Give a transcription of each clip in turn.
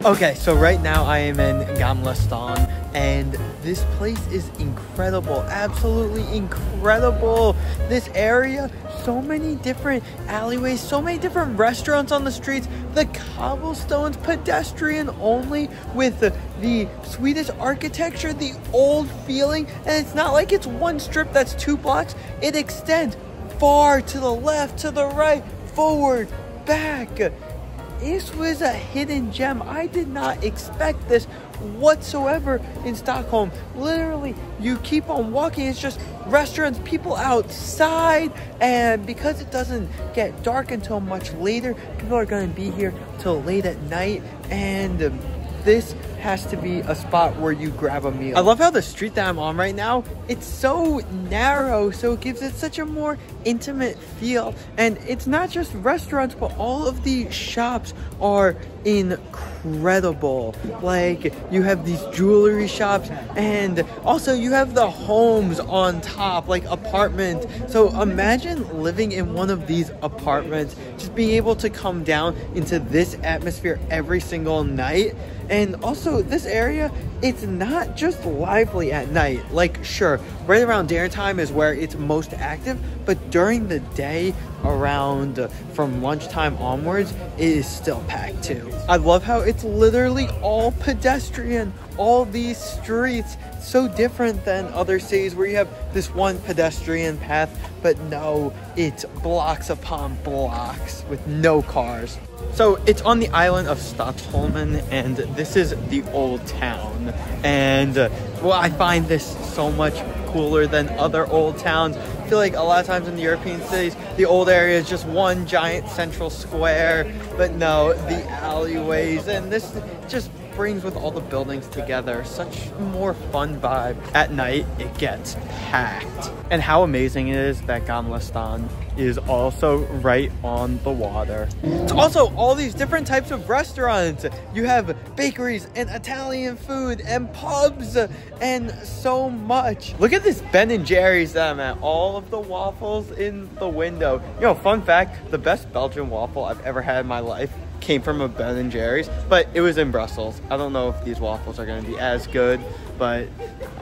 Okay, so right now I am in Gamla Stan, and this place is incredible, absolutely incredible. This area, so many different alleyways, so many different restaurants on the streets. The cobblestones, pedestrian only, with the Swedish architecture, the old feeling, and it's not like it's one strip that's 2 blocks. It extends far to the left, to the right, forward, back. This was a hidden gem. I did not expect this whatsoever in Stockholm. Literally, you keep on walking, it's just restaurants, people outside, and because it doesn't get dark until much later, people are going to be here till late at night, and this has to be a spot where you grab a meal. I love how the street that I'm on right now, it's so narrow, so it gives it such a more intimate feel. And it's not just restaurants, but all of the shops are incredible. Like, you have these jewelry shops, and also you have the homes on top, like apartments. So imagine living in one of these apartments, just being able to come down into this atmosphere every single night. And also, this area, it's not just lively at night. Like, sure, right around dinner time is where it's most active, but during the day, around from lunchtime onwards, it is still packed too. I love how it's literally all pedestrian, all these streets, so different than other cities where you have this one pedestrian path, but no, it's blocks upon blocks with no cars. So it's on the island of Stockholm, and this is the old town. And well, I find this so much cooler than other old towns. I feel like a lot of times in the European cities, the old area is just one giant central square, but no, the alleyways, and this just brings with all the buildings together such a more fun vibe. At night, it gets packed. And how amazing it is that Gamla Stan is also right on the water. It's also all these different types of restaurants. You have bakeries and Italian food and pubs and so much. Look at this Ben & Jerry's that I'm at. All of the waffles in the window. You know, fun fact, the best Belgian waffle I've ever had in my life came from a Ben & Jerry's, but it was in Brussels. I don't know if these waffles are going to be as good, but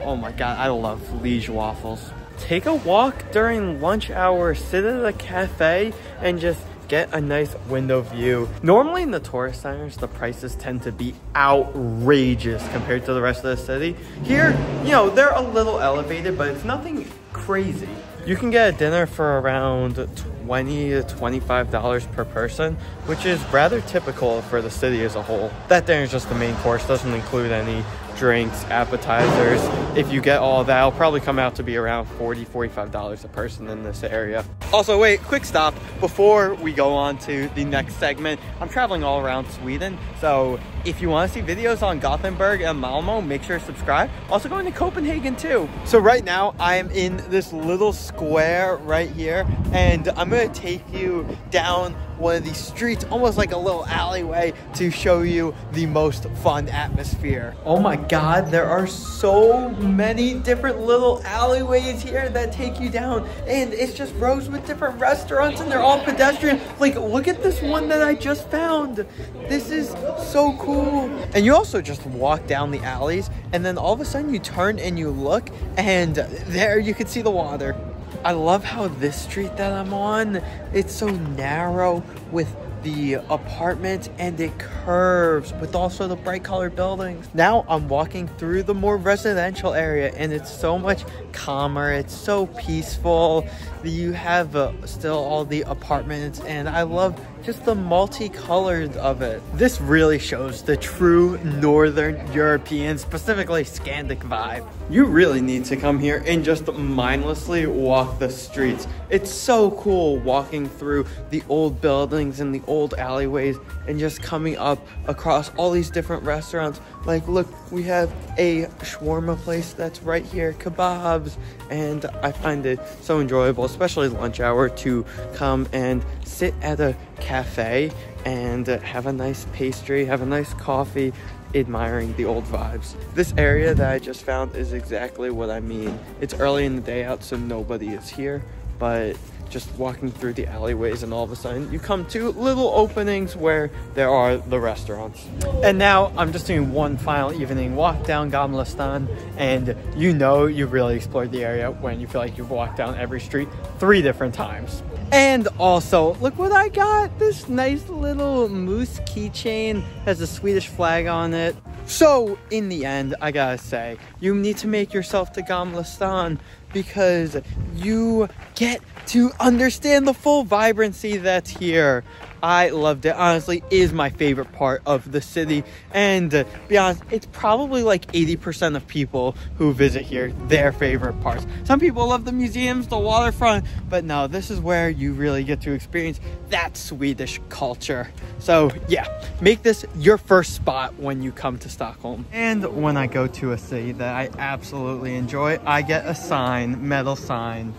oh my god, I love Liege waffles. Take a walk during lunch hour, sit at a cafe, and just get a nice window view. Normally in the tourist centers, the prices tend to be outrageous compared to the rest of the city. Here, you know, they're a little elevated, but it's nothing crazy. You can get a dinner for around $20 to $25 per person, which is rather typical for the city as a whole. That dinner is just the main course, doesn't include any drinks, appetizers. If you get all of that, it'll probably come out to be around $40 to $45 a person in this area. Also, wait, quick stop before we go on to the next segment. I'm traveling all around Sweden, so if you want to see videos on Gothenburg and Malmo, make sure to subscribe. Also going to Copenhagen too. So right now I am in this little square right here, and I'm going to take you down one of these streets, almost like a little alleyway, to show you the most fun atmosphere. Oh my god, there are so many different little alleyways here that take you down, and it's just rows with different restaurants, and they're all pedestrian. Like, look at this one that I just found. This is so cool. And you also just walk down the alleys, and then all of a sudden you turn and you look, and there you can see the water. I love how this street that I'm on, it's so narrow with the apartments, and it curves with also the bright colored buildings. Now I'm walking through the more residential area, and it's so much calmer, it's so peaceful. You have still all the apartments, and I love just the multicolored of it. This really shows the true Northern European, specifically Scandic vibe. You really need to come here and just mindlessly walk the streets. It's so cool walking through the old buildings and the old alleyways and just coming up across all these different restaurants. Like, look, we have a shawarma place that's right here, kebabs, and I find it so enjoyable, especially lunch hour, to come and sit at a cafe and have a nice pastry, have a nice coffee, admiring the old vibes. This area that I just found is exactly what I mean. It's early in the day out, so nobody is here, but just walking through the alleyways, and all of a sudden you come to little openings where there are the restaurants. And now I'm just doing one final evening walk down Gamla Stan, and you know you've really explored the area when you feel like you've walked down every street 3 different times. And also, look what I got! This nice little moose keychain has a Swedish flag on it. So, in the end, I gotta say, you need to make yourself to Gamla Stan because you get to understand the full vibrancy that's here. I loved it. Honestly, it is my favorite part of the city. And to be honest, it's probably like 80% of people who visit here, their favorite parts. Some people love the museums, the waterfront, but no, this is where you really get to experience that Swedish culture. So yeah, make this your first spot when you come to Stockholm. And when I go to a city that I absolutely enjoy, I get a sign, metal sign